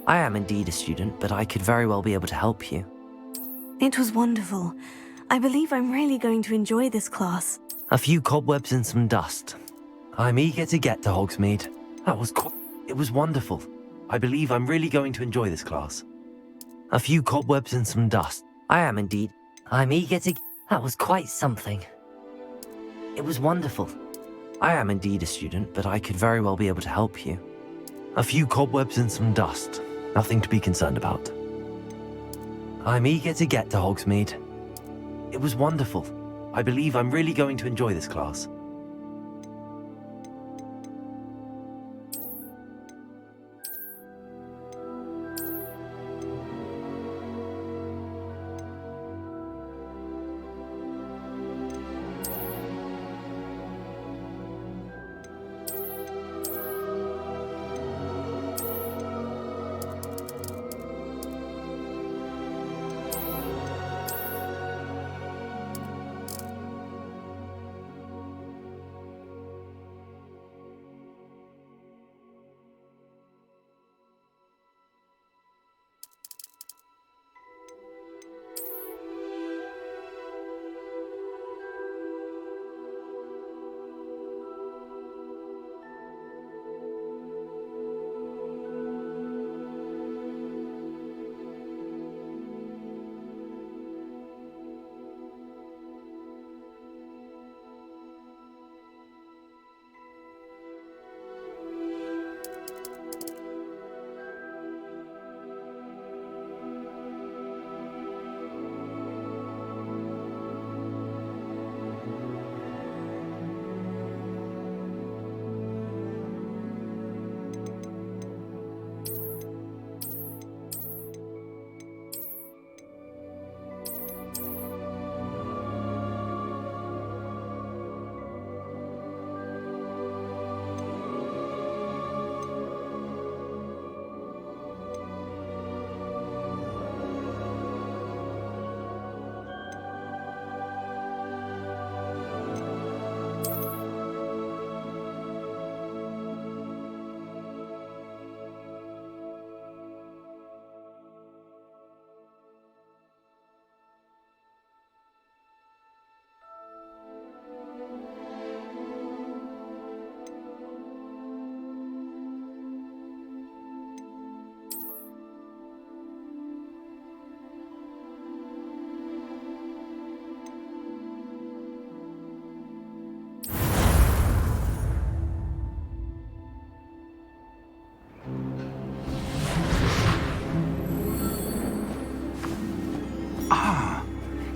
I am indeed a student, but I could very well be able to help you. It was wonderful. I believe I'm really going to enjoy this class. A few cobwebs and some dust. I'm eager to get to Hogsmeade. It was wonderful. I believe I'm really going to enjoy this class. A few cobwebs and some dust. I am indeed. I'm eager to... That was quite something. It was wonderful. I am indeed a student, but I could very well be able to help you. A few cobwebs and some dust. Nothing to be concerned about. I'm eager to get to Hogsmeade. It was wonderful. I believe I'm really going to enjoy this class.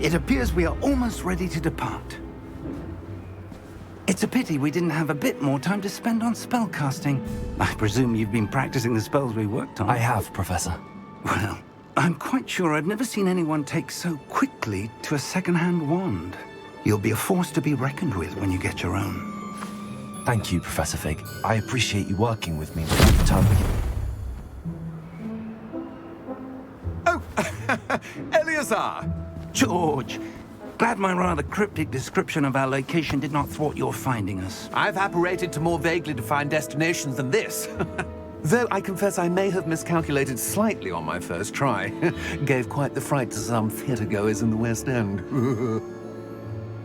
It appears we are almost ready to depart. It's a pity we didn't have a bit more time to spend on spellcasting. I presume you've been practicing the spells we worked on. I have, Professor. Well, I'm quite sure I've never seen anyone take so quickly to a second-hand wand. You'll be a force to be reckoned with when you get your own. Thank you, Professor Fig. I appreciate you working with me all the time. Oh, Eleazar! George, glad my rather cryptic description of our location did not thwart your finding us. I've apparated to more vaguely defined destinations than this. Though I confess I may have miscalculated slightly on my first try. Gave quite the fright to some theatre-goers in the West End.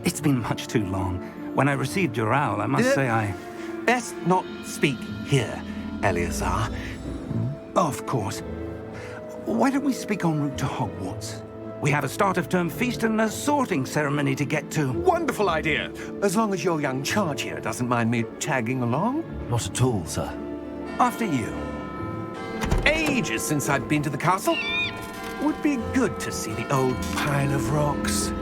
It's been much too long. When I received your owl, I must say I... Best not speak here, Eleazar. Of course. Why don't we speak en route to Hogwarts? We have a start-of-term feast and a sorting ceremony to get to. Wonderful idea! As long as your young charge here doesn't mind me tagging along. Not at all, sir. After you. Ages since I've been to the castle. Would be good to see the old pile of rocks.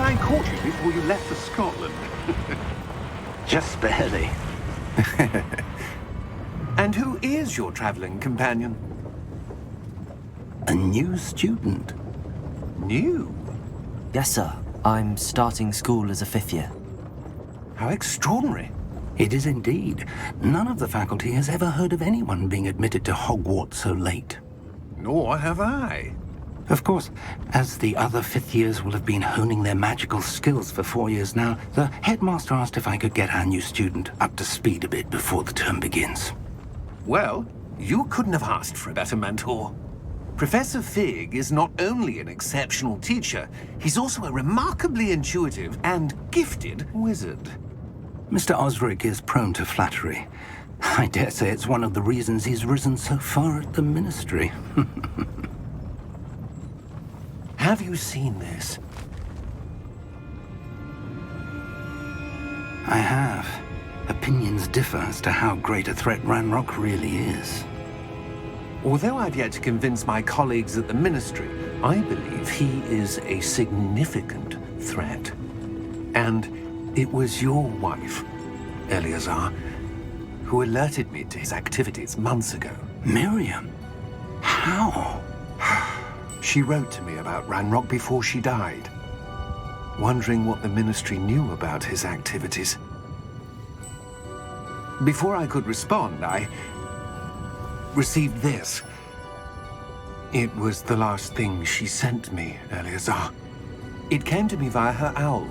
I caught you before you left for Scotland. Just barely. And who is your traveling companion? A new student. New? Yes, sir. I'm starting school as a 5th year. How extraordinary. It is indeed. None of the faculty has ever heard of anyone being admitted to Hogwarts so late. Nor have I. Of course, as the other 5th years will have been honing their magical skills for 4 years now, the headmaster asked if I could get our new student up to speed a bit before the term begins. Well, you couldn't have asked for a better mentor. Professor Fig is not only an exceptional teacher, he's also a remarkably intuitive and gifted wizard. Mr. Osric is prone to flattery. I dare say it's one of the reasons he's risen so far at the Ministry. Have you seen this? I have. Opinions differ as to how great a threat Ranrock really is. Although I've yet to convince my colleagues at the Ministry, I believe he is a significant threat. And it was your wife, Eleazar, who alerted me to his activities months ago. Miriam? How? She wrote to me about Ranrock before she died, wondering what the Ministry knew about his activities. Before I could respond, I received this. It was the last thing she sent me, Eleazar. It came to me via her owl,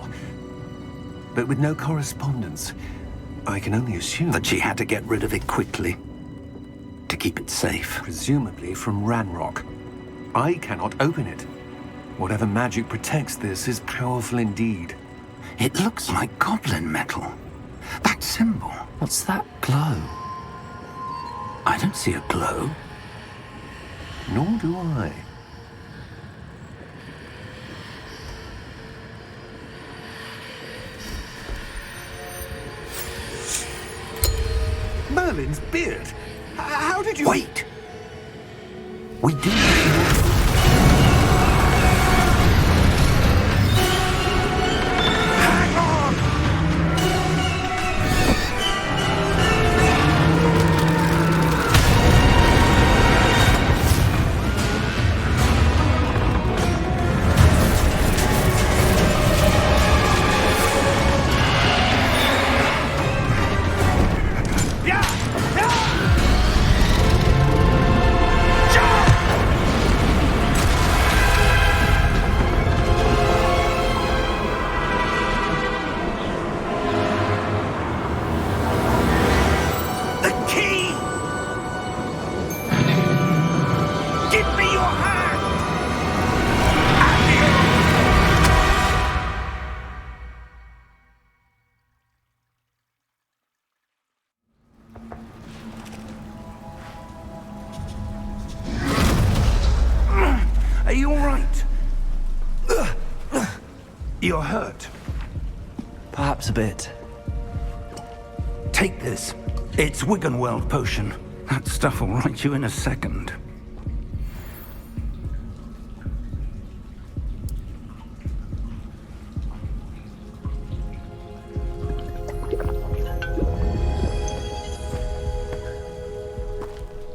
but with no correspondence. I can only assume That she had to get rid of it quickly. To keep it safe. presumably from Ranrock. I cannot open it. Whatever magic protects this is powerful indeed. It looks like goblin metal. That symbol. What's that glow? I don't see a glow. Nor do I. Merlin's beard! How did you... Wait! We do need more. Hang on! The key! Give me your hand! Are you all right? You're hurt. Perhaps a bit. Take this. It's Wiggenweld potion. That stuff will right you in a second.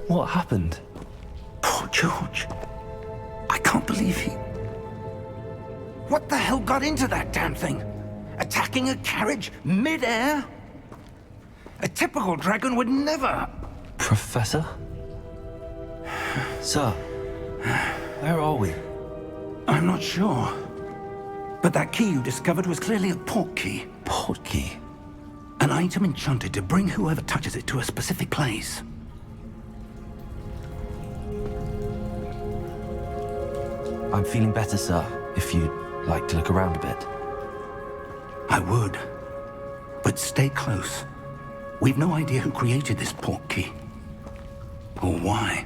What happened? Poor George. I can't believe he... What the hell got into that damn thing? Attacking a carriage mid-air? A typical dragon would never... Professor? Sir, where are we? I'm not sure. But that key you discovered was clearly a port key. Port key. An item enchanted to bring whoever touches it to a specific place. I'm feeling better, sir, if you'd like to look around a bit. I would. But stay close. We've no idea who created this port key. Or why.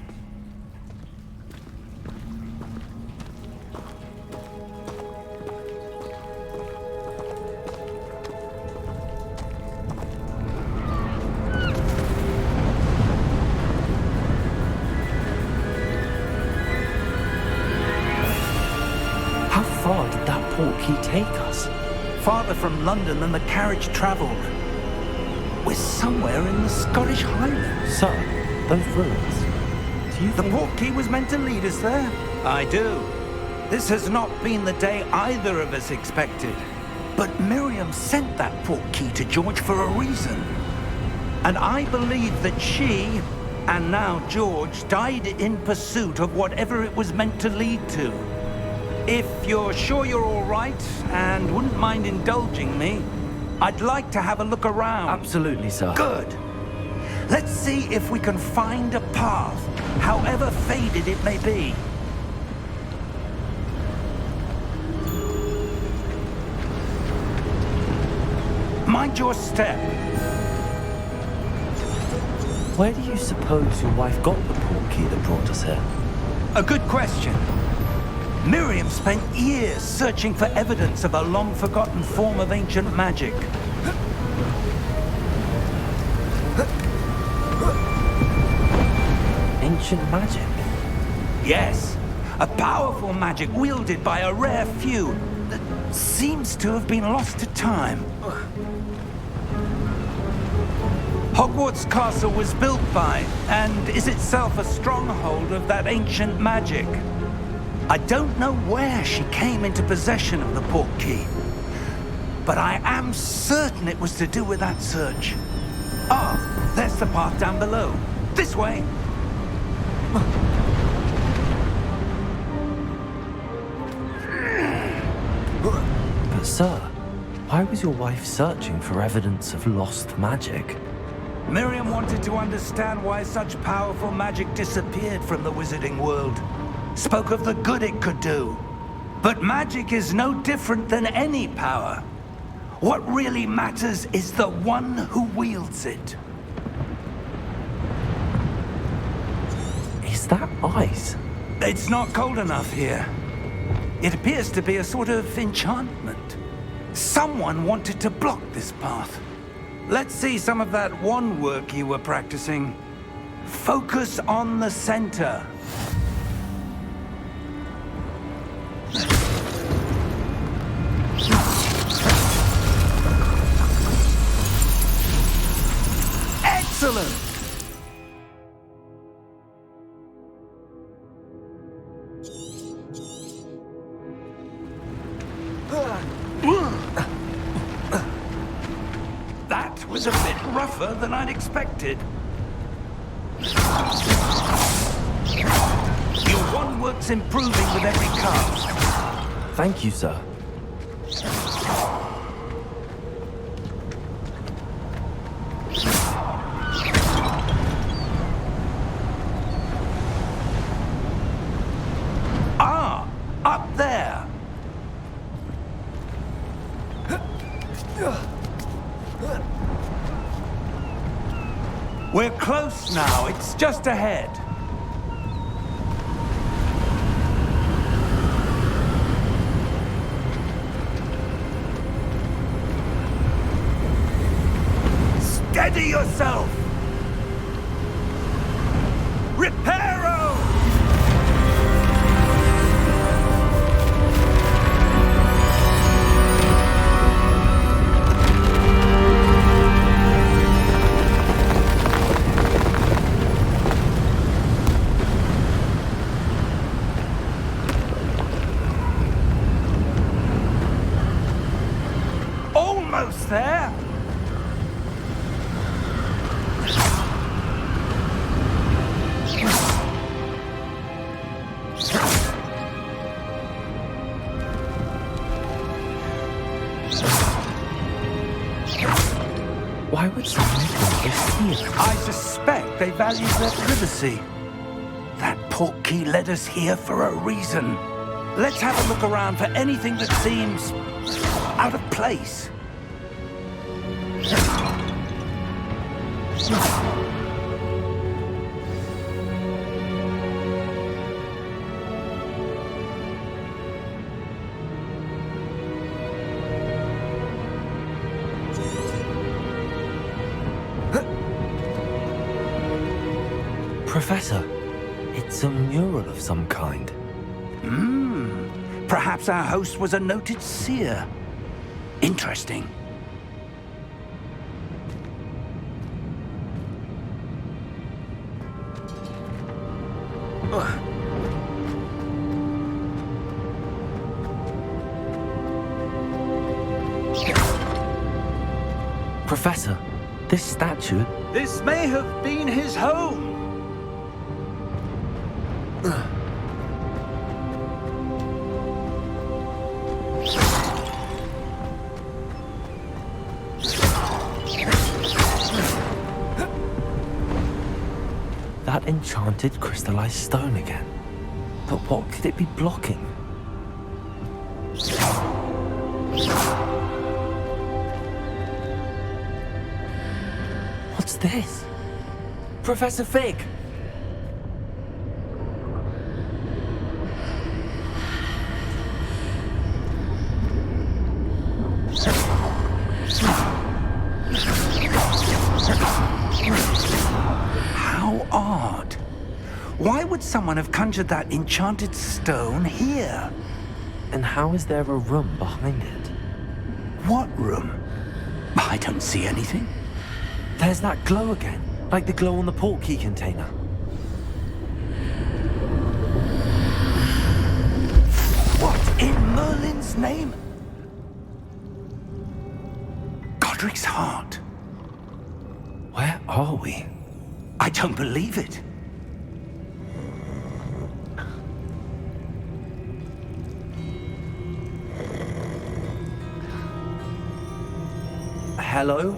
How far did that port portkey take us? Farther from London than the carriage travelled. We're somewhere in the Scottish Highlands. Sir, those ruins. Do you The think... portkey was meant to lead us there? I do. This has not been the day either of us expected. But Miriam sent that portkey to George for a reason. And I believe that she, and now George, died in pursuit of whatever it was meant to lead to. If you're sure you're all right, and wouldn't mind indulging me, I'd like to have a look around. Absolutely, sir. Good. Let's see if we can find a path, however faded it may be. Mind your step. Where do you suppose your wife got the portkey that brought us here? A good question. Miriam spent years searching for evidence of a long-forgotten form of ancient magic. Ancient magic? Yes, a powerful magic wielded by a rare few that seems to have been lost to time. Hogwarts Castle was built by, and is itself a stronghold of that ancient magic. I don't know where she came into possession of the portkey, but I am certain it was to do with that search. Ah, there's the path down below. This way. But sir, why was your wife searching for evidence of lost magic? Miriam wanted to understand why such powerful magic disappeared from the wizarding world. Spoke of the good it could do. But magic is no different than any power. What really matters is the one who wields it. Is that ice? It's not cold enough here. It appears to be a sort of enchantment. Someone wanted to block this path. Let's see some of that wand work you were practicing. Focus on the center. Excellent! That was a bit rougher than I'd expected. Your wand work's improving with every cast. Thank you, sir. Ah, up there. We're close now. It's just ahead. Steady yourself! Reparo! Almost there! Why would someone think this here? I suspect they value their privacy. That portkey led us here for a reason. Let's have a look around for anything that seems out of place. Professor, it's a mural of some kind. Perhaps our host was a noted seer. Interesting. Professor, this statue... This may have been his home. That enchanted crystallized stone again. But what could it be blocking? What's this? Professor Fig! How odd. Why would someone have conjured that enchanted stone here? And how is there a room behind it? What room? I don't see anything. There's that glow again, like the glow on the portkey container. What in Merlin's name? Godric's heart. Where are we? I don't believe it. Hello?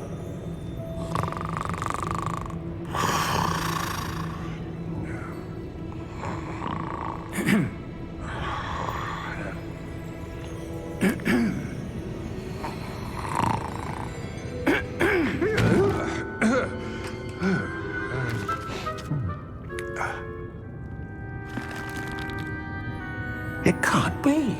It can't be.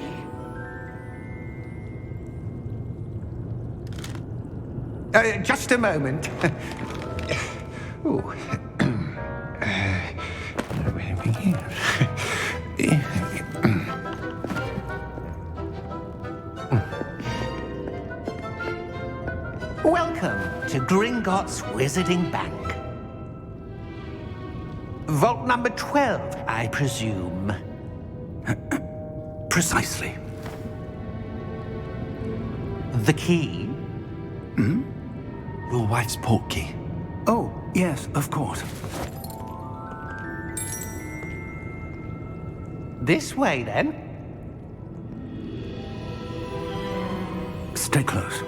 Just a moment. Ooh. Welcome to Gringotts Wizarding Bank. Vault number 12, I presume. Precisely. The key? Your wife's portkey. Oh, yes, of course. This way, then. Stay close.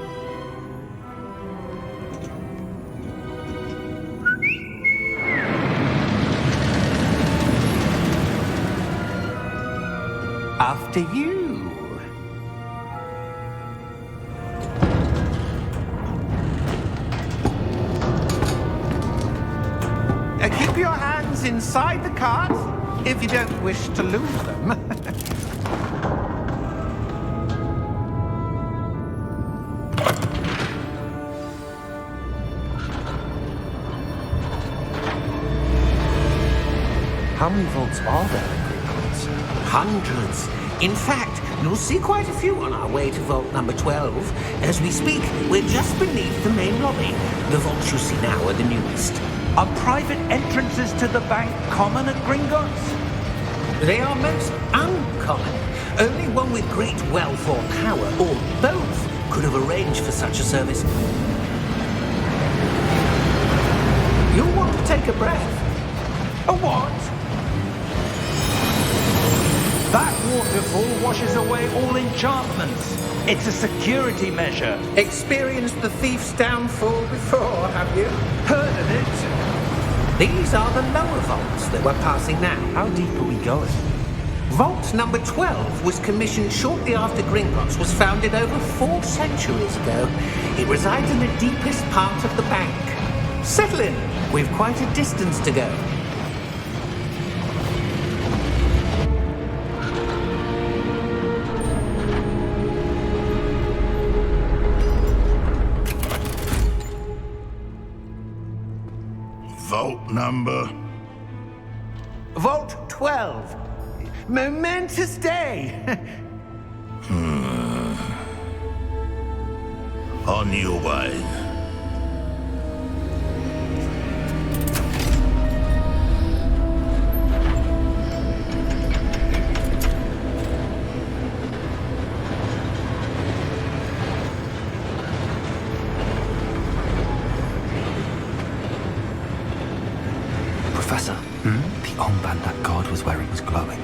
After you. Keep your hands inside the cart if you don't wish to lose them. How many vaults are there in Gringotts? Hundreds. In fact, you'll see quite a few on our way to vault number 12. As we speak, we're just beneath the main lobby. The vaults you see now are the newest. Are private entrances to the bank common at Gringotts? They are most uncommon. Only one with great wealth or power, or both, could have arranged for such a service. You'll want to take a breath. A what? That waterfall washes away all enchantments. It's a security measure. Experienced the thief's downfall before, have you? Heard of it? These are the lower vaults that we're passing now. How deep are we going? Vault number 12 was commissioned shortly after Gringotts was founded over 4 centuries ago. It resides in the deepest part of the bank. Settle in. We've quite a distance to go. Vault number? Vault 12. Momentous day. On your way. Professor, the armband that guard was wearing was glowing.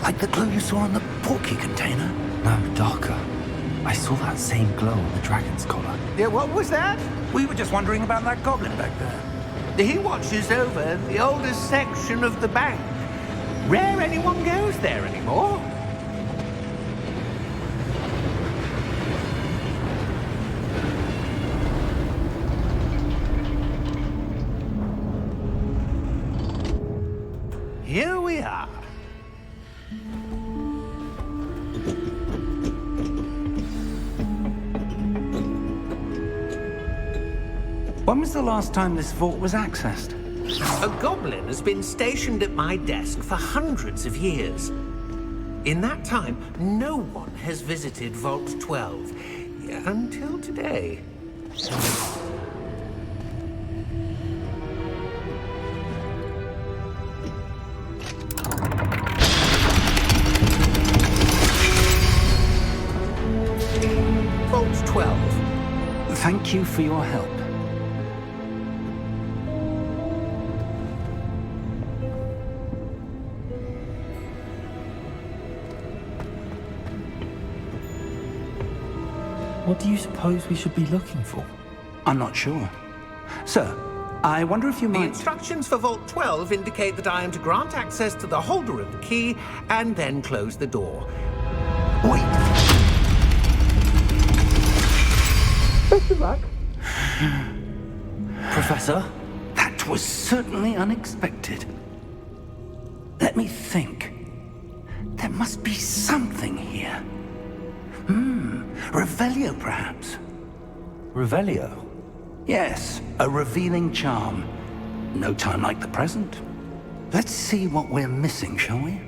Like the glow you saw on the porky container? No, darker. I saw that same glow on the dragon's collar. Yeah, what was that? We were just wondering about that goblin back there. He watches over the oldest section of the bank. Rare anyone goes there anymore. Here we are. When was the last time this vault was accessed? A goblin has been stationed at my desk for hundreds of years. In that time, no one has visited Vault 12 until today. Vault 12. Thank you for your help. What do you suppose we should be looking for? I'm not sure. Sir, I wonder if you The might... instructions for Vault 12 indicate that I am to grant access to the holder of the key and then close the door. Wait! Best of luck. Professor? That was certainly unexpected. Let me think. There must be something here. Revelio, perhaps? Revelio? Yes, a revealing charm. No time like the present. Let's see what we're missing, shall we?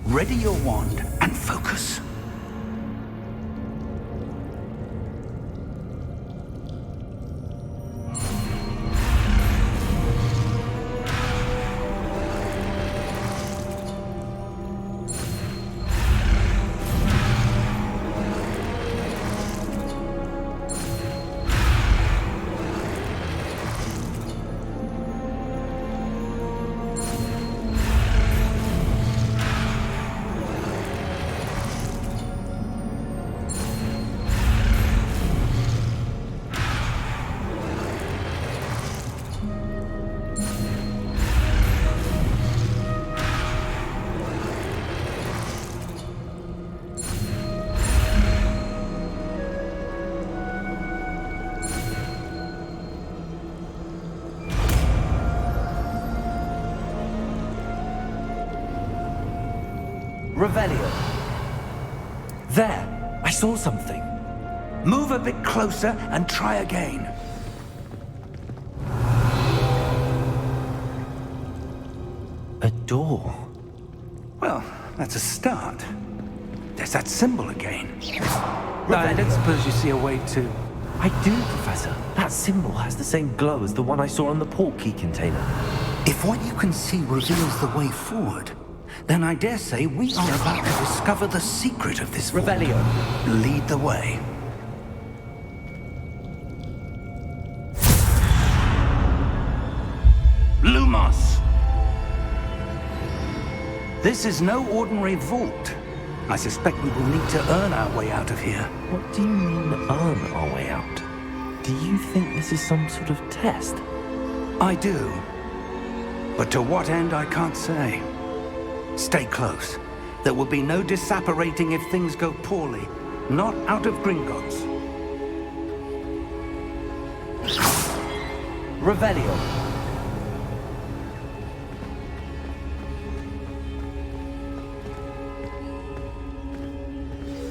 Ready your wand and focus. Revelio. There! I saw something. Move a bit closer and try again. A door. Well, that's a start. There's that symbol again. I don't suppose you see a way to... I do, Professor. That symbol has the same glow as the one I saw on the port key container. If what you can see reveals the way forward, then I dare say we are about to discover the secret of this vault. Revelio. Lead the way. Lumos! This is no ordinary vault. I suspect we will need to earn our way out of here. What do you mean, earn our way out? Do you think this is some sort of test? I do. But to what end, I can't say. Stay close. There will be no disapparating if things go poorly. Not out of Gringotts. Revelio.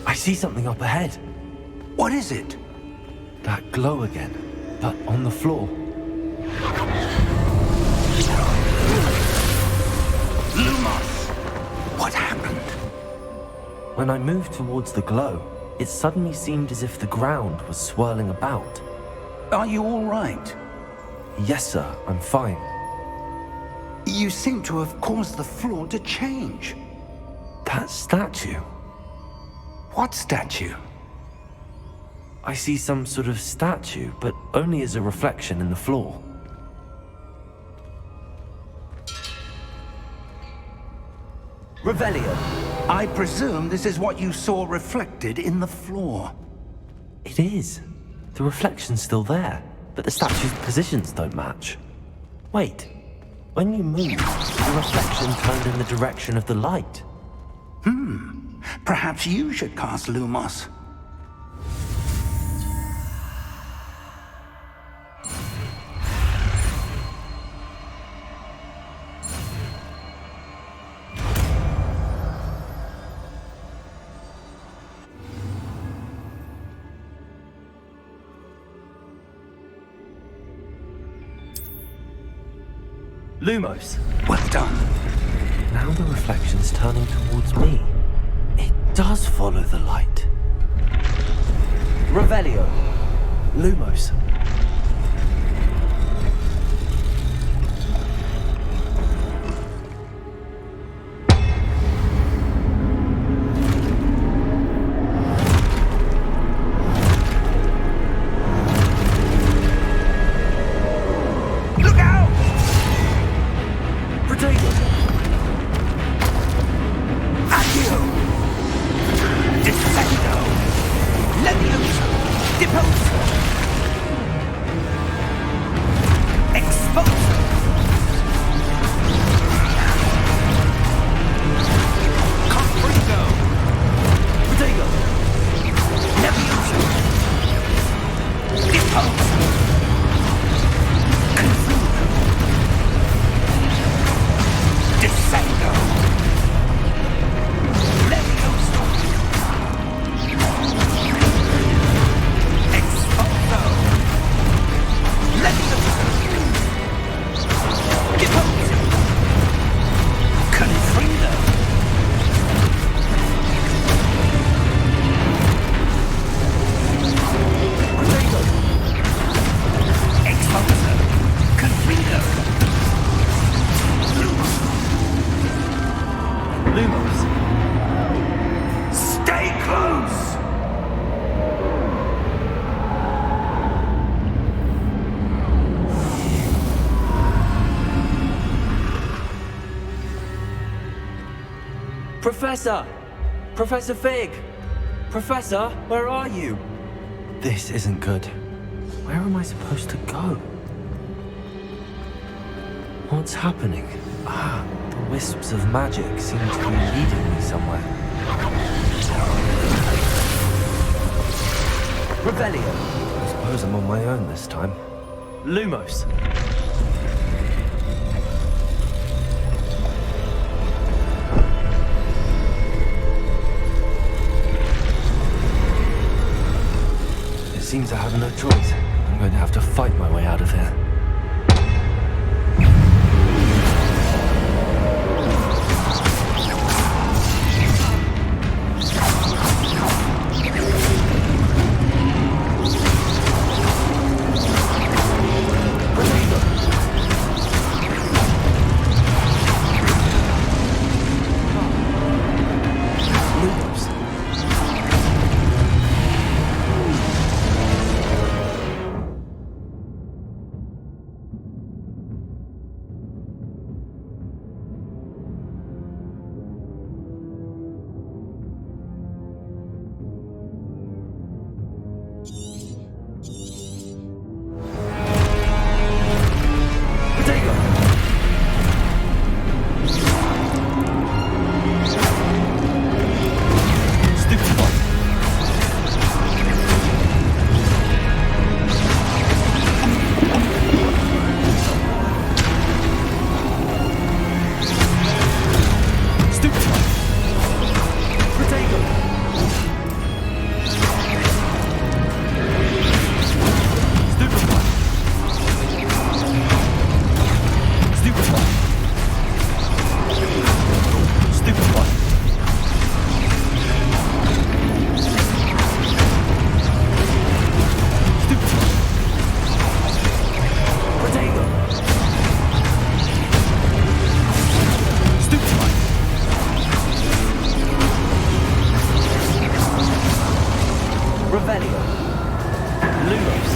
I see something up ahead. What is it? That glow again, but on the floor. Lumos! What happened? When I moved towards the glow, it suddenly seemed as if the ground was swirling about. Are you all right? Yes, sir, I'm fine. You seem to have caused the floor to change. That statue. What statue? I see some sort of statue, but only as a reflection in the floor. Revelio. I presume this is what you saw reflected in the floor. It is. The reflection's still there, but the statue's positions don't match. Wait. When you moved, the reflection turned in the direction of the light. Perhaps you should cast Lumos. Lumos! Well done. Now the reflection's turning towards me. It does follow the light. Revelio! Lumos! Look out! Protego! Accio! Defendo! Levioso! Deposo! Exposo! Confringo! Protego! Levioso! Deposo! Confringo! Descendo! Levioso! Exposo! Levioso! Deposo! Confringo! Protego! Exposo! Confringo! Lumos! Stay close! Professor! Professor Fig! Professor, where are you? This isn't good. Where am I supposed to go? What's happening? Ah, the wisps of magic seem to be leading me somewhere. Revelio! I suppose I'm on my own this time. Lumos! It seems I have no choice. I'm going to have to fight my way out of here. Lumos! Protego! Stupid one! Stupid one! Protego! Revelio. Lumos.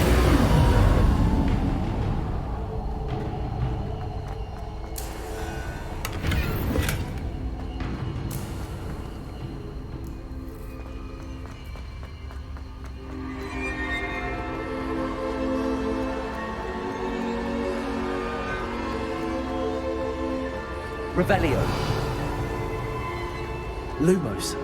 Revelio. Lumos.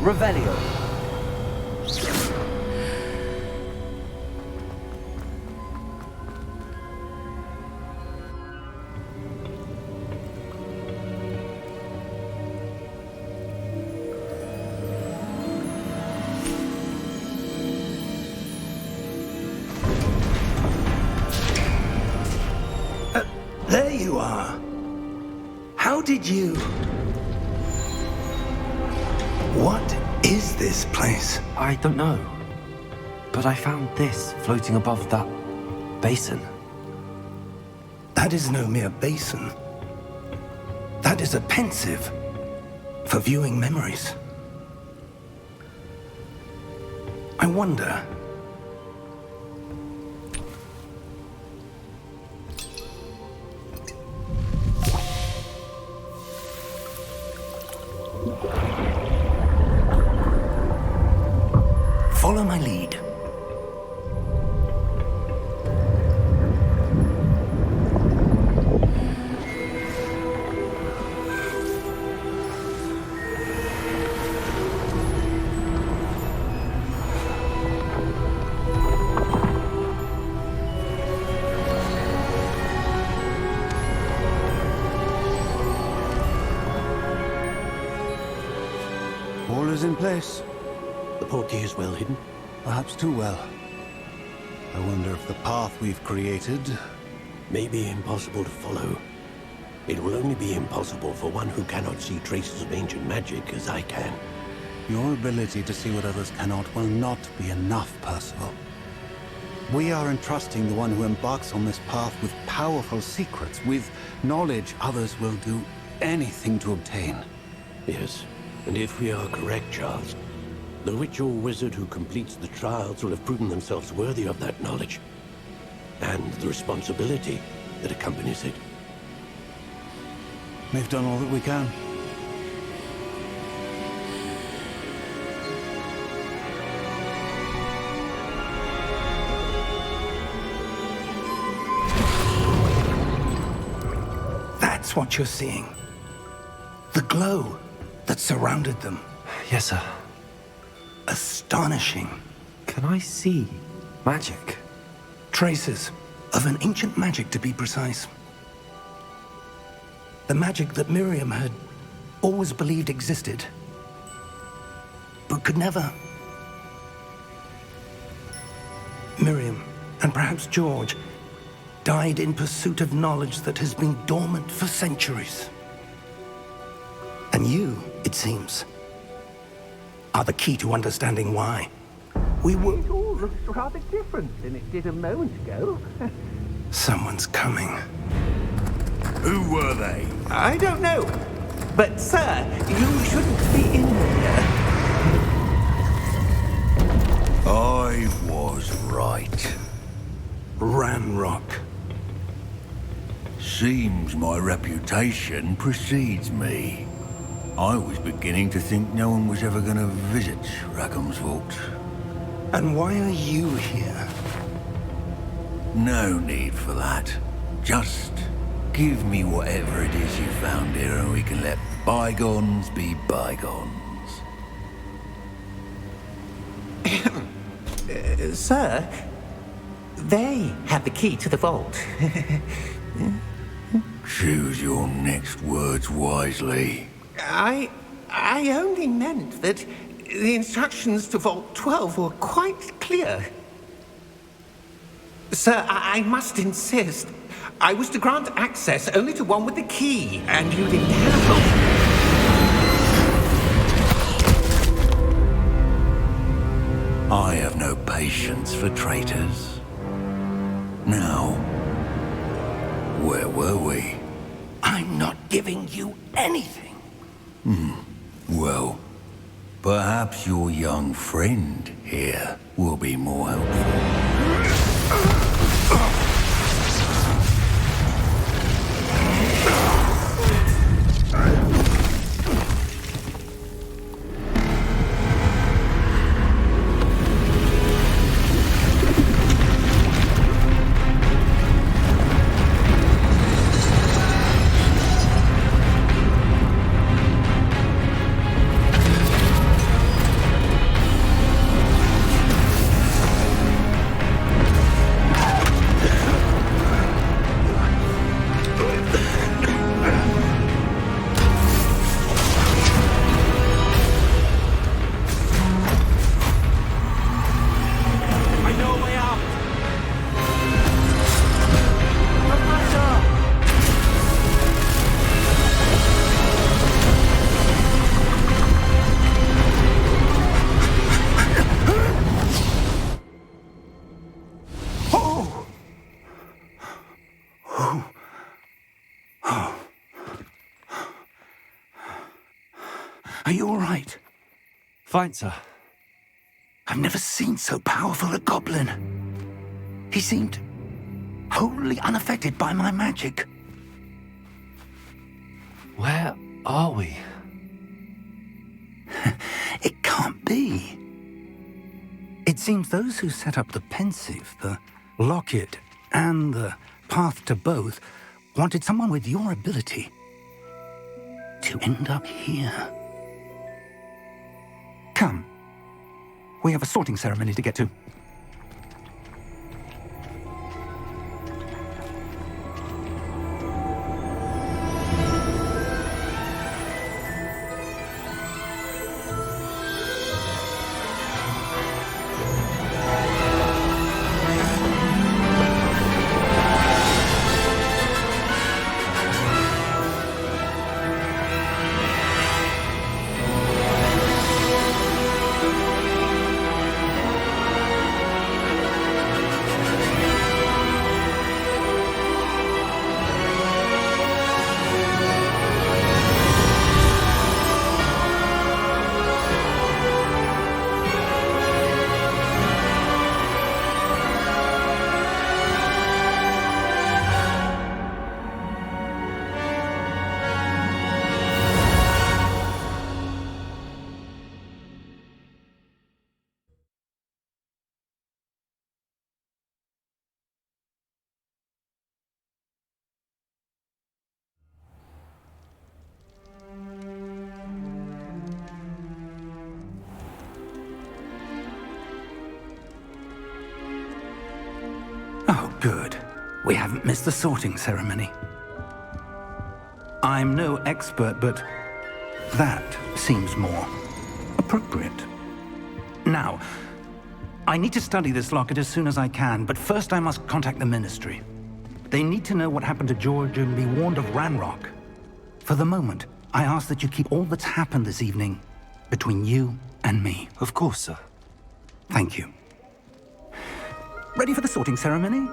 Revelio. There you are. How did you... What is this place? I don't know. But I found this floating above that basin. That is no mere basin. That is a pensive for viewing memories. I wonder... Follow my lead. All is in place. The portkey is well hidden. Perhaps too well. I wonder if the path we've created... May be impossible to follow. It will only be impossible for one who cannot see traces of ancient magic as I can. Your ability to see what others cannot will not be enough, Percival. We are entrusting the one who embarks on this path with powerful secrets, with knowledge others will do anything to obtain. Yes, and if we are correct, Charles, the witch or wizard who completes the trials will have proven themselves worthy of that knowledge, and the responsibility that accompanies it. We've done all that we can. That's what you're seeing. The glow that surrounded them. Yes, sir. Astonishing. Can I see magic? Traces of an ancient magic, to be precise. The magic that Miriam had always believed existed, but could never. Miriam, and perhaps George, died in pursuit of knowledge that has been dormant for centuries. And you, it seems, are the key to understanding why. We were... It all looks rather different than it did a moment ago. Someone's coming. Who were they? I don't know. But, sir, you shouldn't be in here. I was right. Ramrock. Seems my reputation precedes me. I was beginning to think no one was ever going to visit Rackham's Vault. And why are you here? No need for that. Just give me whatever it is you found here and we can let bygones be bygones. Sir, they have the key to the vault. Choose your next words wisely. I only meant that the instructions to Vault 12 were quite clear. Sir, I must insist. I was to grant access only to one with the key, and you didn't have. I have no patience for traitors. Now, where were we? I'm not giving you anything. Well, perhaps your young friend here will be more helpful. Are you all right? Fine, sir. I've never seen so powerful a goblin. He seemed wholly unaffected by my magic. Where are we? It can't be. It seems those who set up the pensive, the locket, and the path to both wanted someone with your ability to end up here. Come. We have a sorting ceremony to get to. Oh, good. We haven't missed the sorting ceremony. I'm no expert, but that seems more appropriate. Now, I need to study this locket as soon as I can, but first I must contact the Ministry. They need to know what happened to George and be warned of Ranrock. For the moment, I ask that you keep all that's happened this evening between you and me. Of course, sir. Thank you. Ready for the sorting ceremony?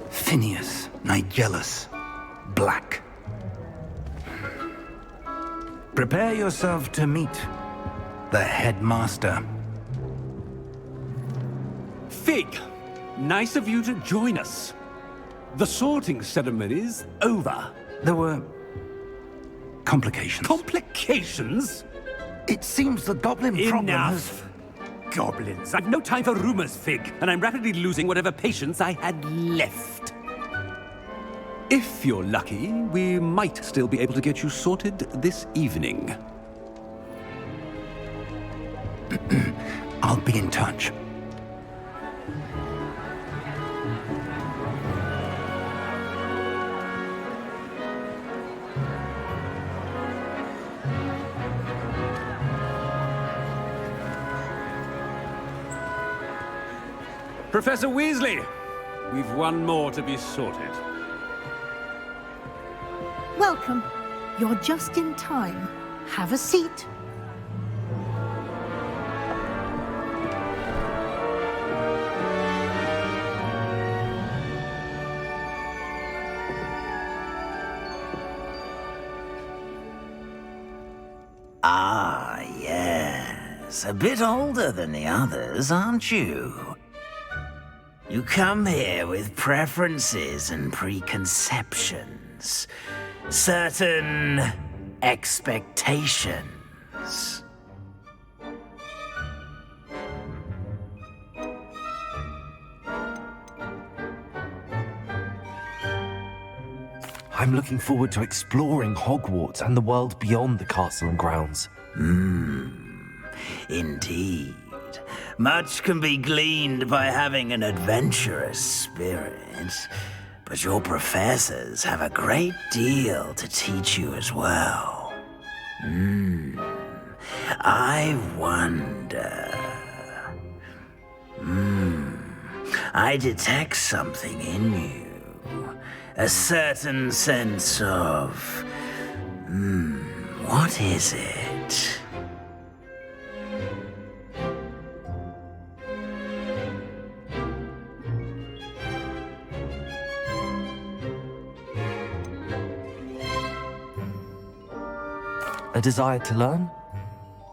Phineas, Nigellus, Black. Prepare yourself to meet the headmaster. Fig, nice of you to join us. The sorting ceremony's over. There were complications. Complications? It seems the goblin problem has... Enough. Goblins. I've no time for rumors, Fig, and I'm rapidly losing whatever patience I had left. If you're lucky, we might still be able to get you sorted this evening. I'll be in touch. Professor Weasley, we've one more to be sorted. Welcome. You're just in time. Have a seat. Ah, yes. A bit older than the others, aren't you? You come here with preferences and preconceptions. Certain expectations. I'm looking forward to exploring Hogwarts and the world beyond the castle and grounds. Indeed. Much can be gleaned by having an adventurous spirit, but your professors have a great deal to teach you as well. I wonder... I detect something in you. A certain sense of... what is it? A desire to learn?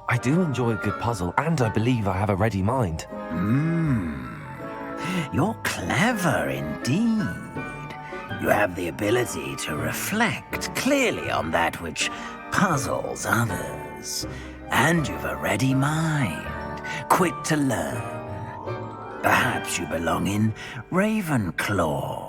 I do enjoy a good puzzle, and I believe I have a ready mind. You're clever indeed. You have the ability to reflect clearly on that which puzzles others. And you've a ready mind, quick to learn. Perhaps you belong in Ravenclaw.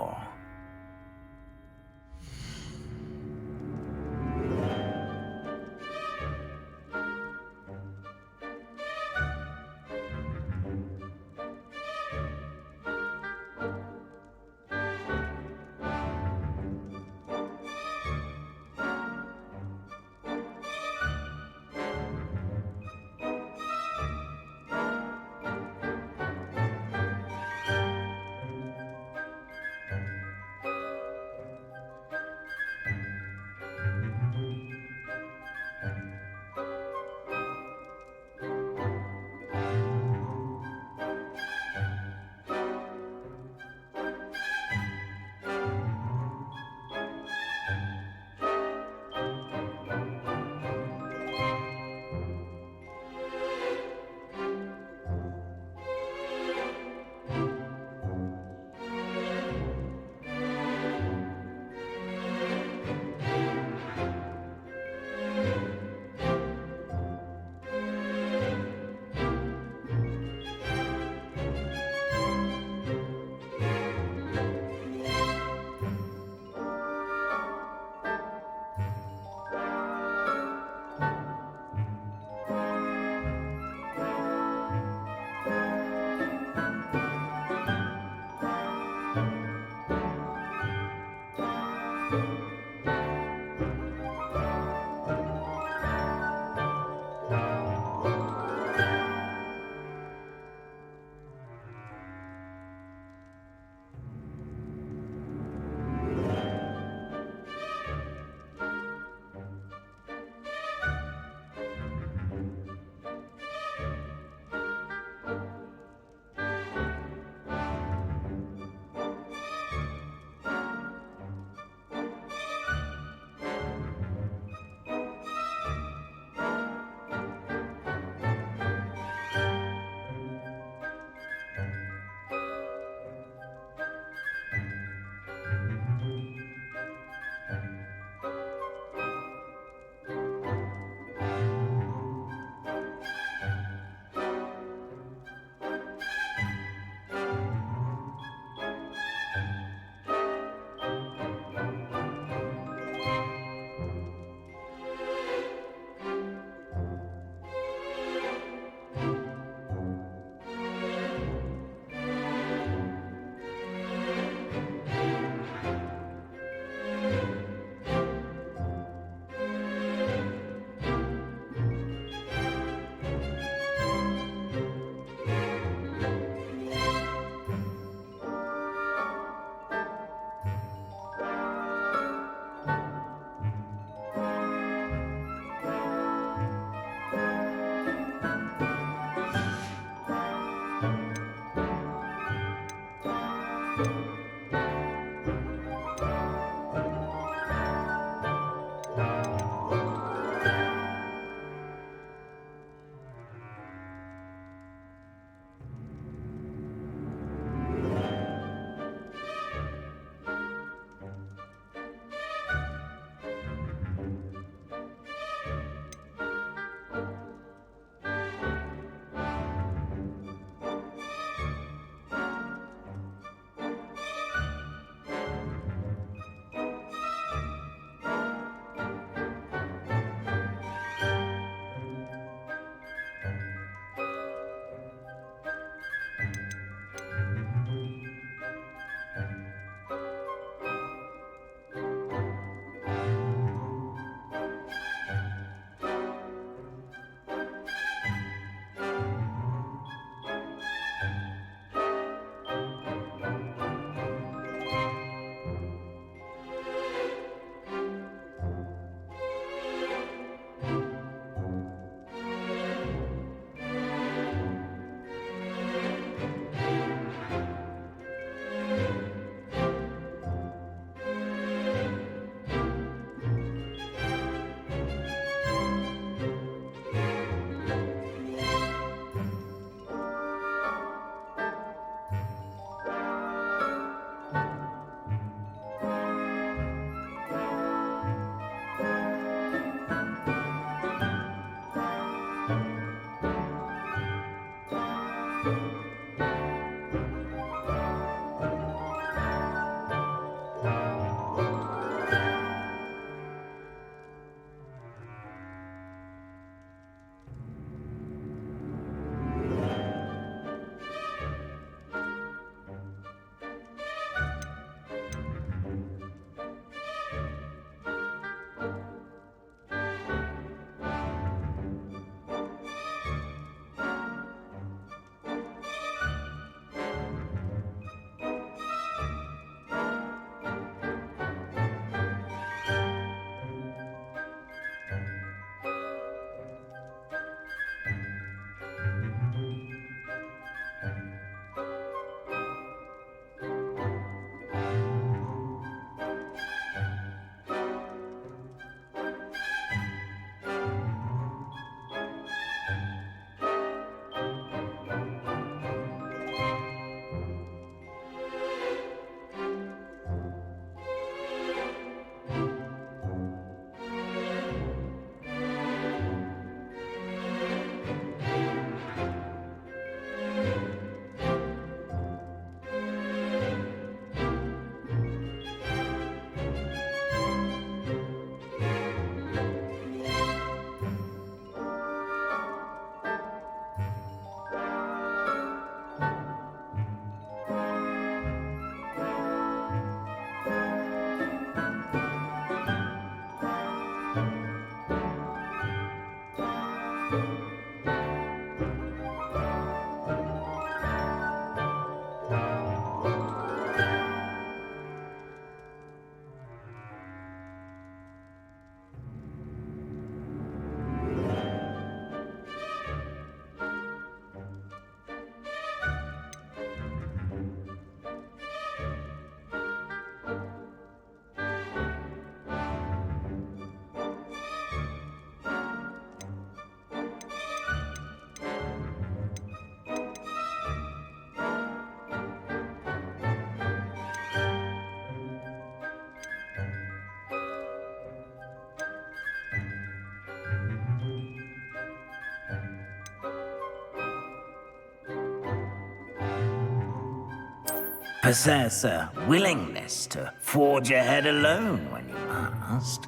possess a willingness to forge ahead alone when you must.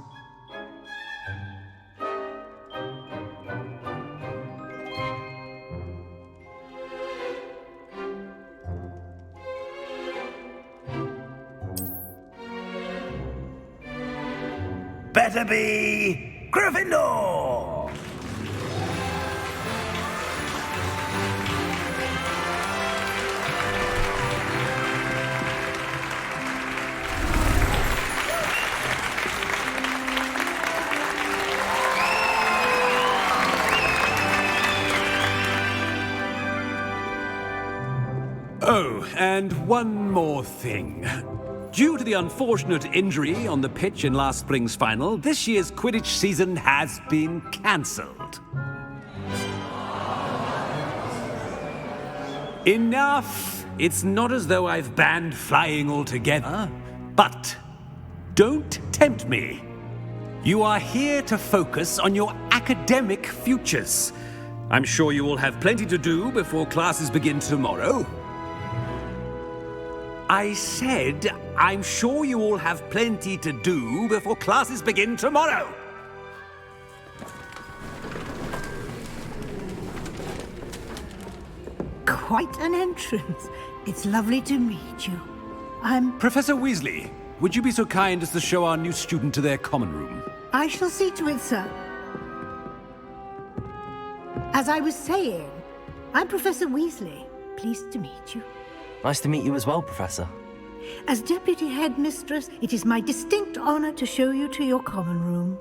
Better be Gryffindor! Oh, and one more thing. Due to the unfortunate injury on the pitch in last spring's final, this year's Quidditch season has been cancelled. Enough! It's not as though I've banned flying altogether, but don't tempt me. You are here to focus on your academic futures. I'm sure you will have plenty to do before classes begin tomorrow. I said, I'm sure you all have plenty to do before classes begin tomorrow. Quite an entrance. It's lovely to meet you. I'm... Professor Weasley, would you be so kind as to show our new student to their common room? I shall see to it, sir. As I was saying, I'm Professor Weasley. Pleased to meet you. Nice to meet you as well, Professor. As Deputy Headmistress, it is my distinct honor to show you to your common room.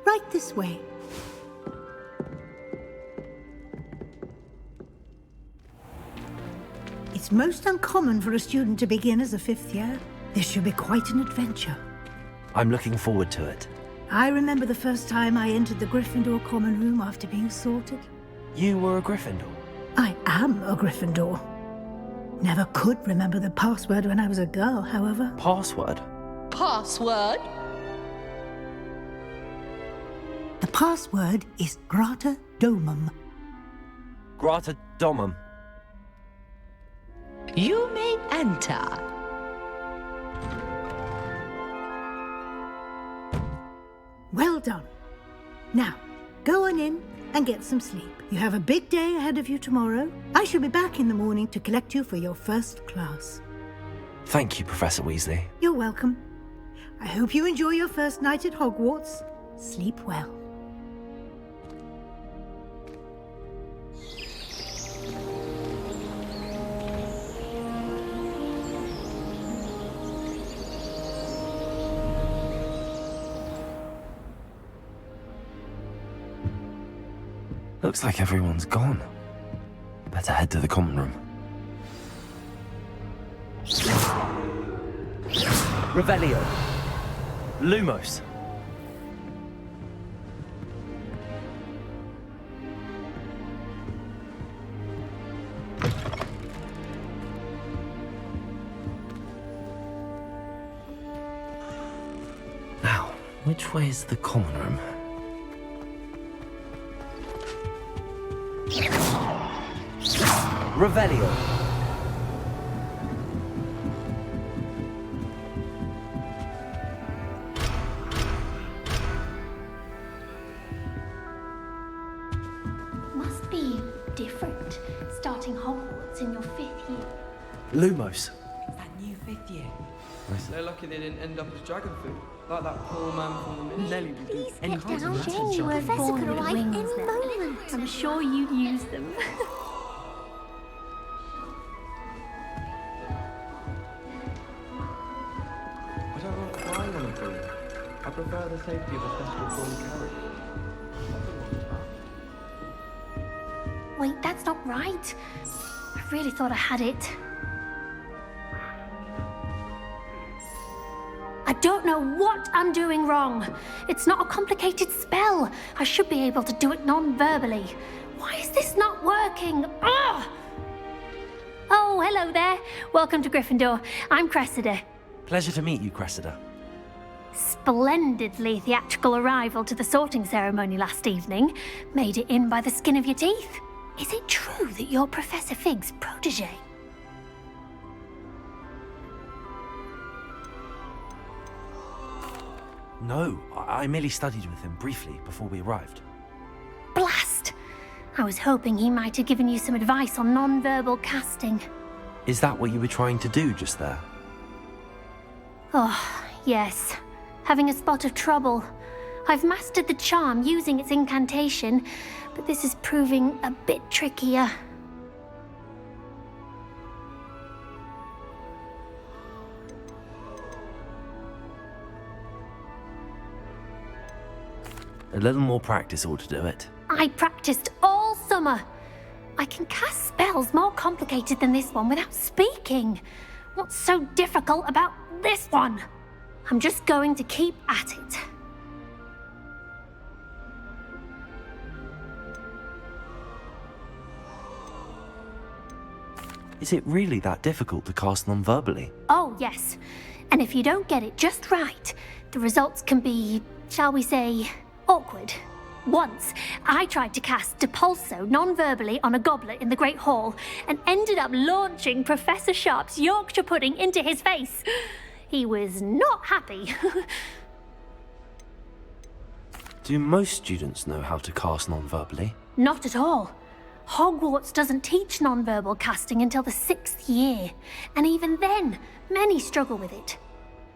Right this way. It's most uncommon for a student to begin as a fifth year. This should be quite an adventure. I'm looking forward to it. I remember the first time I entered the Gryffindor common room after being sorted. You were a Gryffindor? I am a Gryffindor. Never could remember the password when I was a girl, however. Password? Password? The password is Grata Domum. Grata Domum. You may enter. Well done. Now, go on in and get some sleep. You have a big day ahead of you tomorrow. I shall be back in the morning to collect you for your first class. Thank you, Professor Weasley. You're welcome. I hope you enjoy your first night at Hogwarts. Sleep well. Looks like everyone's gone. Better head to the common room. Revelio. Lumos. Now, which way is the common room? Revelio. Must be different, starting Hogwarts in your 5th year. Lumos. It's that new 5th year. They're lucky they didn't end up as dragon food, like that poor man from the Nelly would do. Please get down, Jane. You weren't born with wings any moment. I'm sure you'd use them. I don't like flying on a broom. I prefer the safety of a festival born carriage. Wait, that's not right. I really thought I had it. I don't know what I'm doing wrong. It's not a complicated spell. I should be able to do it non-verbally. Why is this not working? Ugh! Oh, hello there. Welcome to Gryffindor. I'm Cressida. Pleasure to meet you, Cressida. Splendidly theatrical arrival to the sorting ceremony last evening. Made it in by the skin of your teeth. Is it true that you're Professor Fig's protege? No, I merely studied with him briefly before we arrived. Blast! I was hoping he might have given you some advice on non-verbal casting. Is that what you were trying to do just there? Oh, yes. Having a spot of trouble. I've mastered the charm using its incantation, but this is proving a bit trickier. A little more practice ought to do it. I practiced all summer. I can cast spells more complicated than this one without speaking. What's so difficult about this one? I'm just going to keep at it. Is it really that difficult to cast non-verbally? Oh, yes. And if you don't get it just right, the results can be, shall we say, awkward. Once, I tried to cast Depulso non-verbally on a goblet in the Great Hall and ended up launching Professor Sharp's Yorkshire pudding into his face. He was not happy. Do most students know how to cast non-verbally? Not at all. Hogwarts doesn't teach non-verbal casting until the 6th year, and even then, many struggle with it.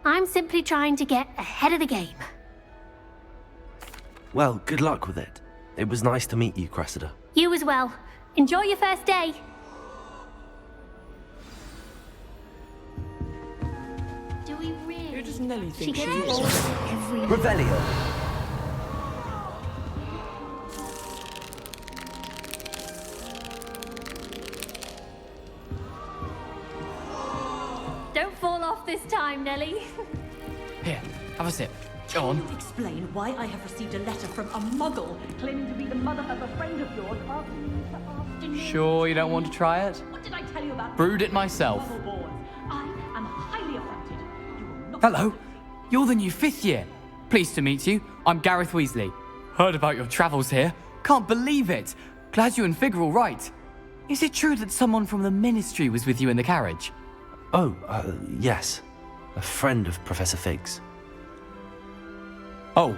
I'm simply trying to get ahead of the game. Well, good luck with it. It was nice to meet you, Cressida. You as well. Enjoy your first day. Do we really? Who does Nelly think she gets is? bored every Revelio. Don't fall off this time, Nelly. Here, have a sip. Go on. Can you explain why I have received a letter from a muggle claiming to be the mother of a friend of yours asking you to afternoon? Sure you don't want to try it? What did I tell you about Brewed it myself. muggle-borns? I am highly affronted. You will not... Hello, you're the new 5th year. Pleased to meet you. I'm Gareth Weasley. Heard about your travels here. Can't believe it. Glad you and Fig are all right. Is it true that someone from the Ministry was with you in the carriage? Oh, yes. A friend of Professor Fig's. Oh,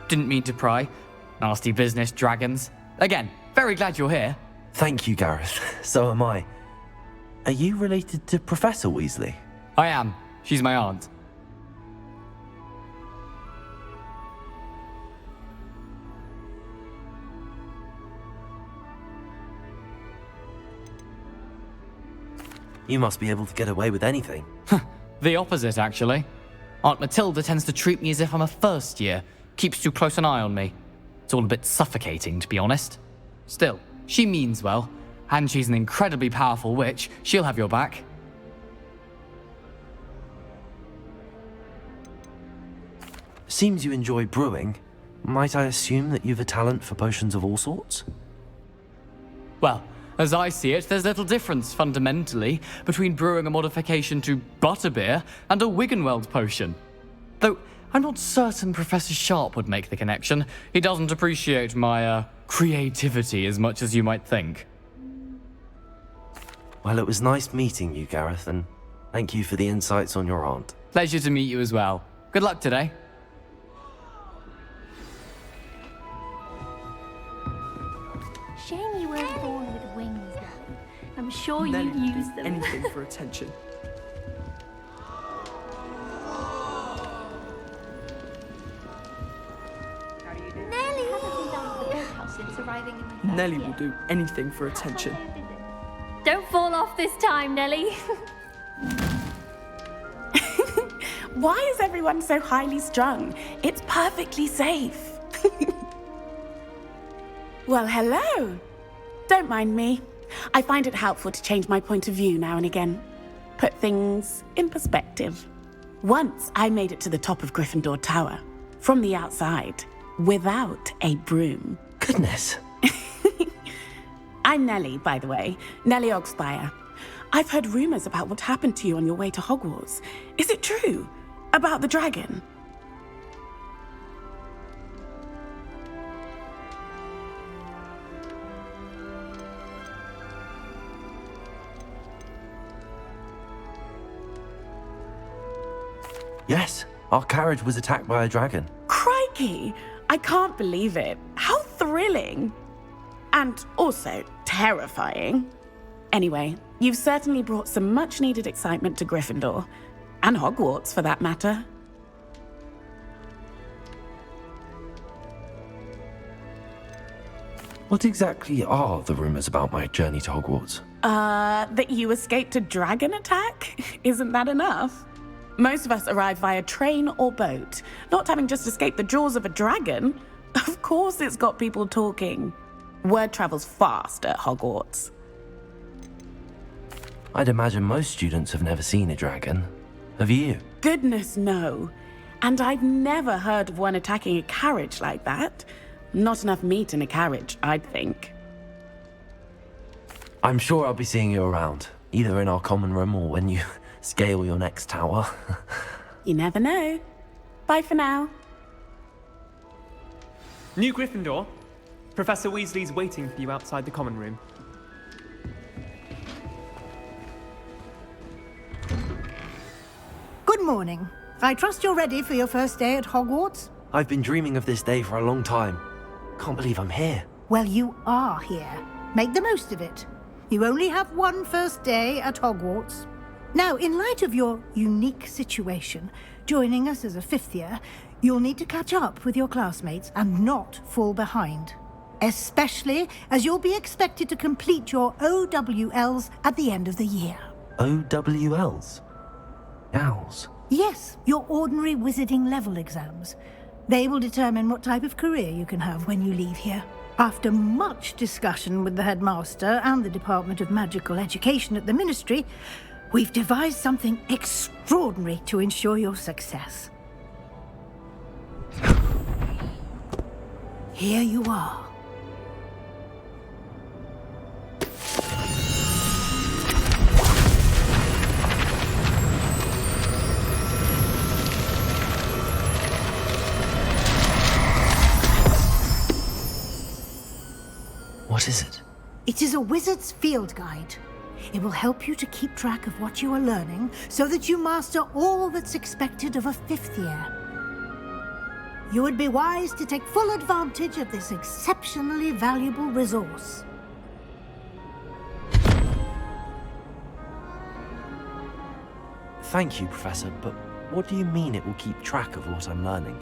didn't mean to pry. Nasty business, dragons. Again, very glad you're here. Thank you, Gareth. So am I. Are you related to Professor Weasley? I am. She's my aunt. You must be able to get away with anything. The opposite, actually. Aunt Matilda tends to treat me as if I'm a first year. Keeps too close an eye on me. It's all a bit suffocating, to be honest. Still, she means well. And she's an incredibly powerful witch. She'll have your back. Seems you enjoy brewing. Might I assume that you've a talent for potions of all sorts? Well, as I see it, there's little difference, fundamentally, between brewing a modification to butterbeer and a Wiggenweld potion. Though, I'm not certain Professor Sharp would make the connection. He doesn't appreciate my, creativity as much as you might think. Well, it was nice meeting you, Gareth, and thank you for the insights on your aunt. Pleasure to meet you as well. Good luck today. Shame you weren't born with wings, though. I'm sure Nelly you'd would use do them. anything for attention. Nelly will do anything for attention. Don't fall off this time, Nelly. Why is everyone so highly strung? It's perfectly safe. Well, hello. Don't mind me. I find it helpful to change my point of view now and again. Put things in perspective. Once I made it to the top of Gryffindor Tower, from the outside, without a broom. Goodness. I'm Nellie, by the way. Nellie Ogspire. I've heard rumors about what happened to you on your way to Hogwarts. Is it true? About the dragon? Yes, our carriage was attacked by a dragon. lucky. I can't believe it. How thrilling. And also terrifying. Anyway, you've certainly brought some much-needed excitement to Gryffindor. And Hogwarts, for that matter. What exactly are the rumors about my journey to Hogwarts? That you escaped a dragon attack? Isn't that enough? Most of us arrive via train or boat, not having just escaped the jaws of a dragon. Of course it's got people talking. Word travels fast at Hogwarts. I'd imagine most students have never seen a dragon. Have you? Goodness, no. And I've never heard of one attacking a carriage like that. Not enough meat in a carriage, I'd think. I'm sure I'll be seeing you around, either in our common room or when you scale your next tower. You never know. Bye for now. New Gryffindor. Professor Weasley's waiting for you outside the common room. Good morning. I trust you're ready for your first day at Hogwarts? I've been dreaming of this day for a long time. Can't believe I'm here. Well, you are here. Make the most of it. You only have one first day at Hogwarts. Now, in light of your unique situation, joining us as a fifth year, you'll need to catch up with your classmates and not fall behind. Especially as you'll be expected to complete your OWLs at the end of the year. OWLs? Owls? Yes, your ordinary wizarding level exams. They will determine what type of career you can have when you leave here. After much discussion with the headmaster and the Department of Magical Education at the Ministry, we've devised something extraordinary to ensure your success. Here you are. What is it? It is a wizard's field guide. It will help you to keep track of what you are learning so that you master all that's expected of a fifth year. You would be wise to take full advantage of this exceptionally valuable resource. Thank you, Professor, but what do you mean it will keep track of what I'm learning?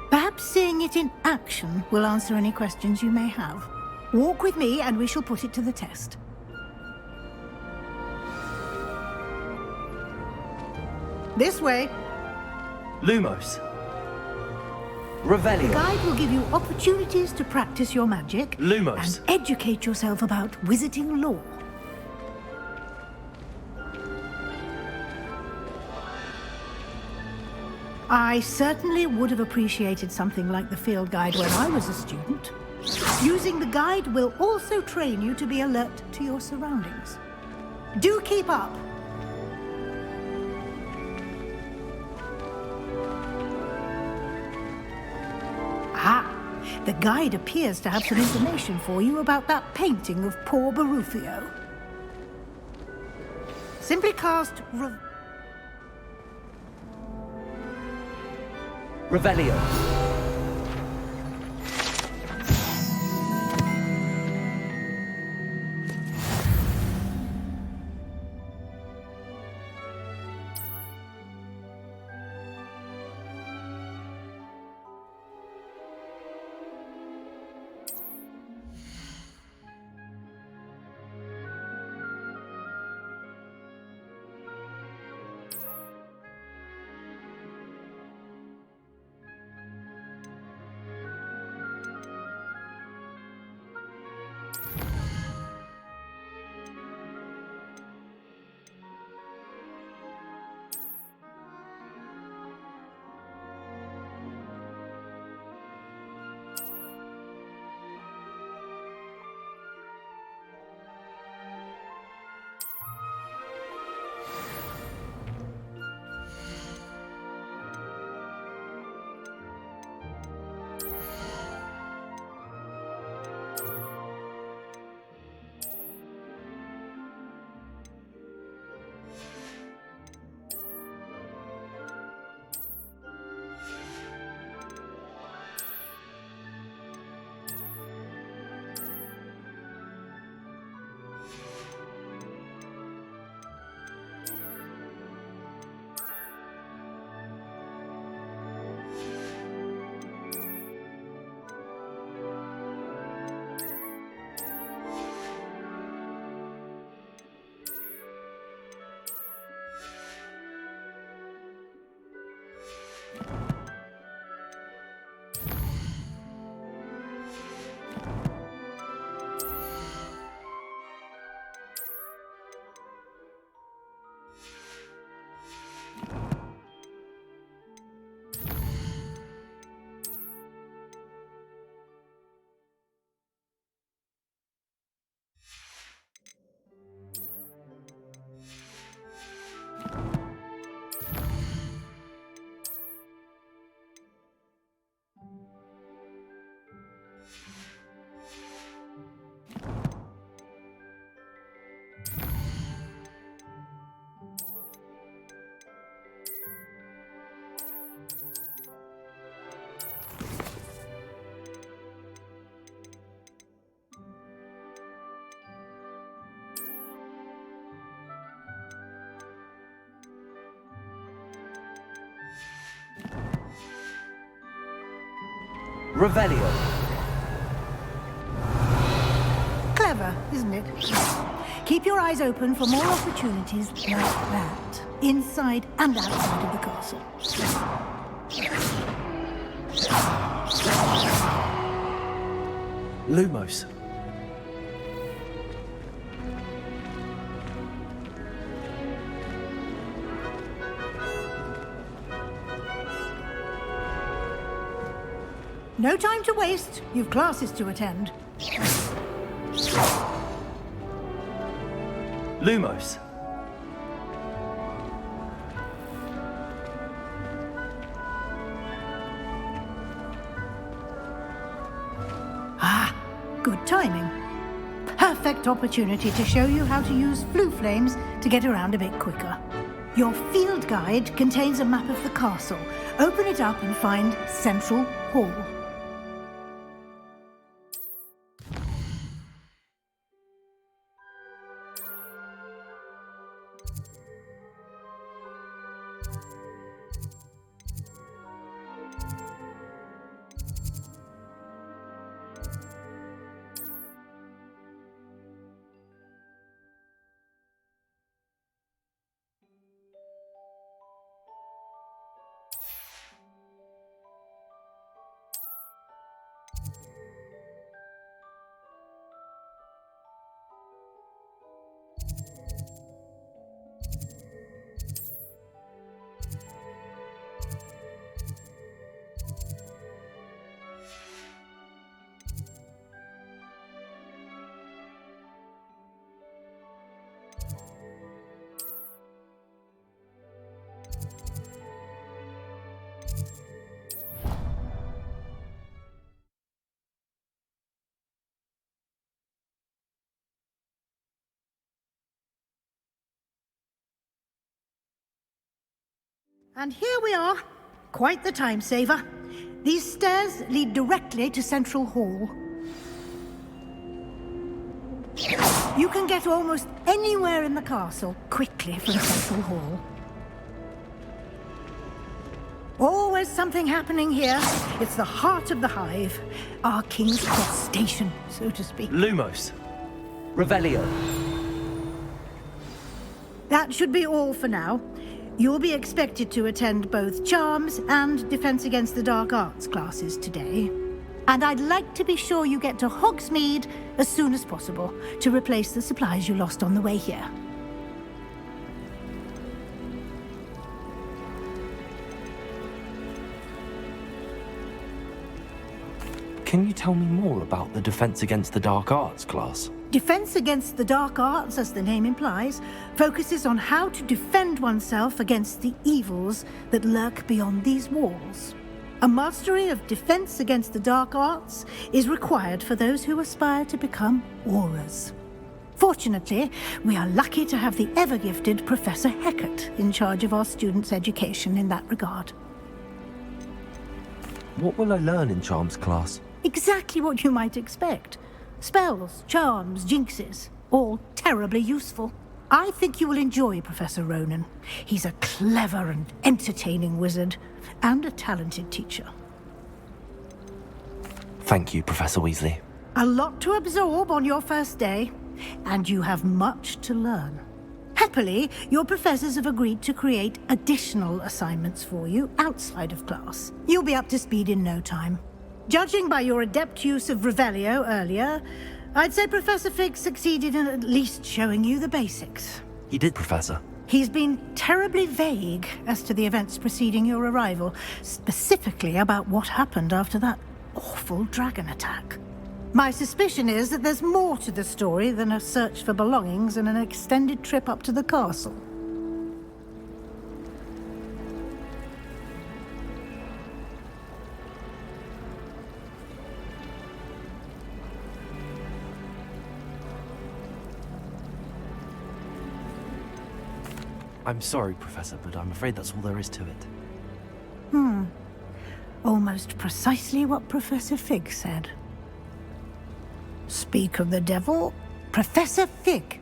Perhaps seeing it in action will answer any questions you may have. Walk with me and we shall put it to the test. This way. Lumos. The Revelio. guide will give you opportunities to practice your magic Lumos. and educate yourself about wizarding lore. I certainly would have appreciated something like the field guide when I was a student. Using the guide will also train you to be alert to your surroundings. Do keep up! Ah, the guide appears to have some information for you about that painting of poor Barufio. Simply cast Revelio. Revelio. Clever, isn't it? Keep your eyes open for more opportunities like that, inside and outside of the castle. Lumos. No time to waste. You've classes to attend. Lumos. Ah, good timing. Perfect opportunity to show you how to use flue flames to get around a bit quicker. Your field guide contains a map of the castle. Open it up and find Central Hall. And here we are. Quite the time saver. These stairs lead directly to Central Hall. You can get almost anywhere in the castle quickly from Central Hall. Always something happening here. It's the heart of the hive. Our King's Cross station, so to speak. Lumos. Revelio. That should be all for now. You'll be expected to attend both Charms and Defense Against the Dark Arts classes today. And I'd like to be sure you get to Hogsmeade as soon as possible to replace the supplies you lost on the way here. Can you tell me more about the Defense Against the Dark Arts class? Defense Against the Dark Arts, as the name implies, focuses on how to defend oneself against the evils that lurk beyond these walls. A mastery of Defense Against the Dark Arts is required for those who aspire to become Aurors. Fortunately, we are lucky to have the ever-gifted Professor Hecat in charge of our students' education in that regard. What will I learn in Charms class? Exactly what you might expect. Spells, charms, jinxes, all terribly useful. I think you will enjoy Professor Ronan. He's a clever and entertaining wizard, and a talented teacher. Thank you, Professor Weasley. A lot to absorb on your first day, and you have much to learn. Happily, your professors have agreed to create additional assignments for you outside of class. You'll be up to speed in no time. Judging by your adept use of Revelio earlier, I'd say Professor Fig succeeded in at least showing you the basics. He did, Professor. He's been terribly vague as to the events preceding your arrival, specifically about what happened after that awful dragon attack. My suspicion is that there's more to the story than a search for belongings and an extended trip up to the castle. I'm sorry, Professor, but I'm afraid that's all there is to it. Almost precisely what Professor Fig said. Speak of the devil, Professor Fig.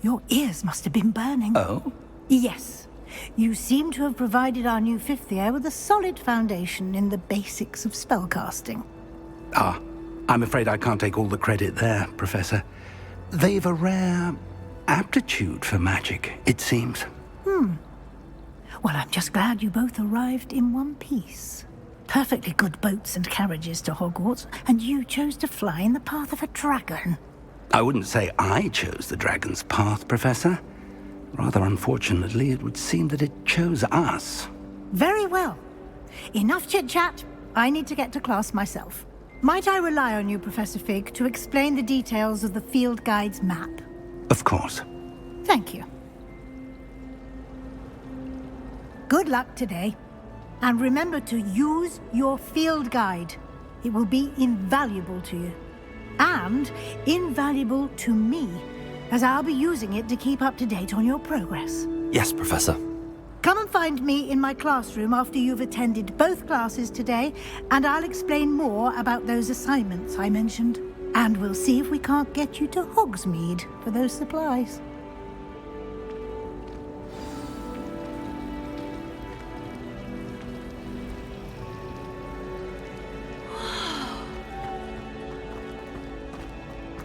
Your ears must have been burning. Oh? Yes. You seem to have provided our new fifth year with a solid foundation in the basics of spellcasting. Ah, I'm afraid I can't take all the credit there, Professor. They've a rare aptitude for magic, it seems. Well, I'm just glad you both arrived in one piece. Perfectly good boats and carriages to Hogwarts, and you chose to fly in the path of a dragon. I wouldn't say I chose the dragon's path, Professor. Rather unfortunately, it would seem that it chose us. Very well. Enough chit-chat. I need to get to class myself. Might I rely on you, Professor Fig, to explain the details of the field guide's map? Of course. Thank you. Good luck today. And remember to use your field guide. It will be invaluable to you. And invaluable to me, as I'll be using it to keep up to date on your progress. Yes, Professor. Come and find me in my classroom after you've attended both classes today, and I'll explain more about those assignments I mentioned. And we'll see if we can't get you to Hogsmeade for those supplies.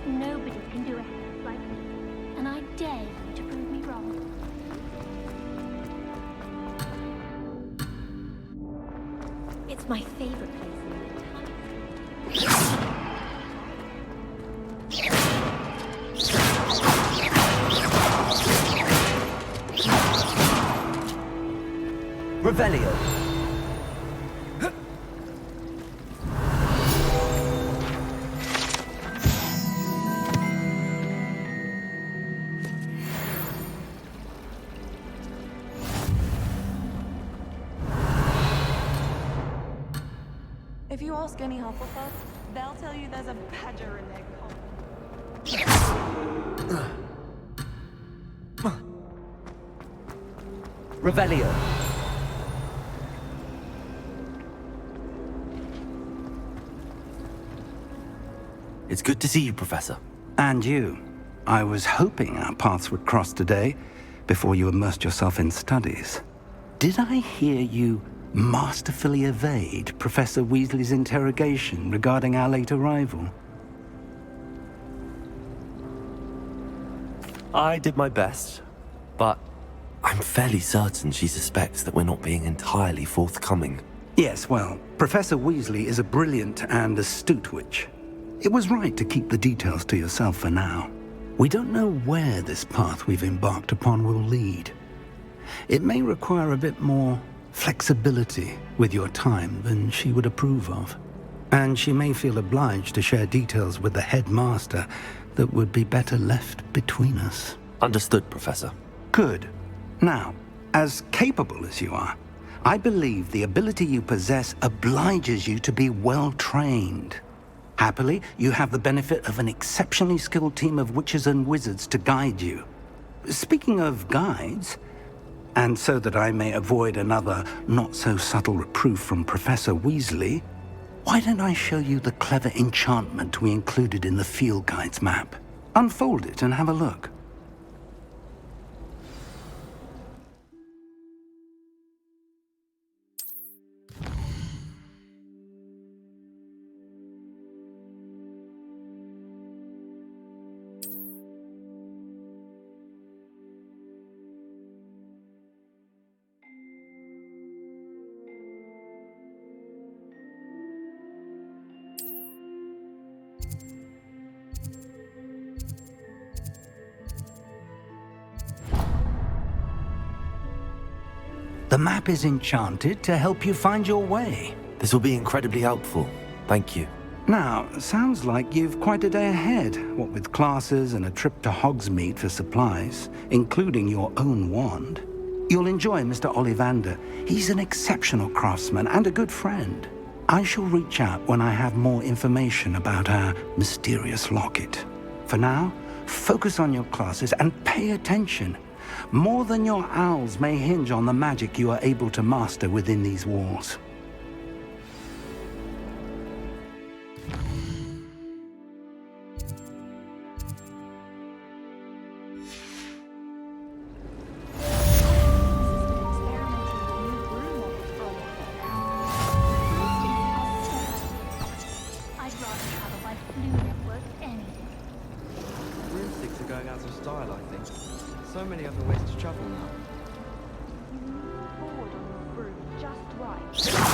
Nobody can do a hair like me, and I dare you to prove me wrong. It's my favorite place in the entire... Revelio. If you ask any Hufflepuff, they'll tell you there's a badger in their coffin. Revelio. It's good to see you, Professor. And you. I was hoping our paths would cross today, before you immersed yourself in studies. Did I hear you masterfully evade Professor Weasley's interrogation regarding our late arrival? I did my best, but I'm fairly certain she suspects that we're not being entirely forthcoming. Yes, well, Professor Weasley is a brilliant and astute witch. It was right to keep the details to yourself for now. We don't know where this path we've embarked upon will lead. It may require a bit more flexibility with your time than she would approve of. And she may feel obliged to share details with the headmaster that would be better left between us. Understood, Professor. Good. Now, as capable as you are, I believe the ability you possess obliges you to be well trained. Happily, you have the benefit of an exceptionally skilled team of witches and wizards to guide you. Speaking of guides, and so that I may avoid another not-so-subtle reproof from Professor Weasley, why don't I show you the clever enchantment we included in the field guide's map? Unfold it and have a look. The map is enchanted to help you find your way. This will be incredibly helpful. Thank you. Now, sounds like you've quite a day ahead, what with classes and a trip to Hogsmeade for supplies, including your own wand. You'll enjoy Mr. Ollivander. He's an exceptional craftsman and a good friend. I shall reach out when I have more information about our mysterious locket. For now, focus on your classes and pay attention. More than your owls may hinge on the magic you are able to master within these walls. so many other ways to travel now. You move forward on your broom just right.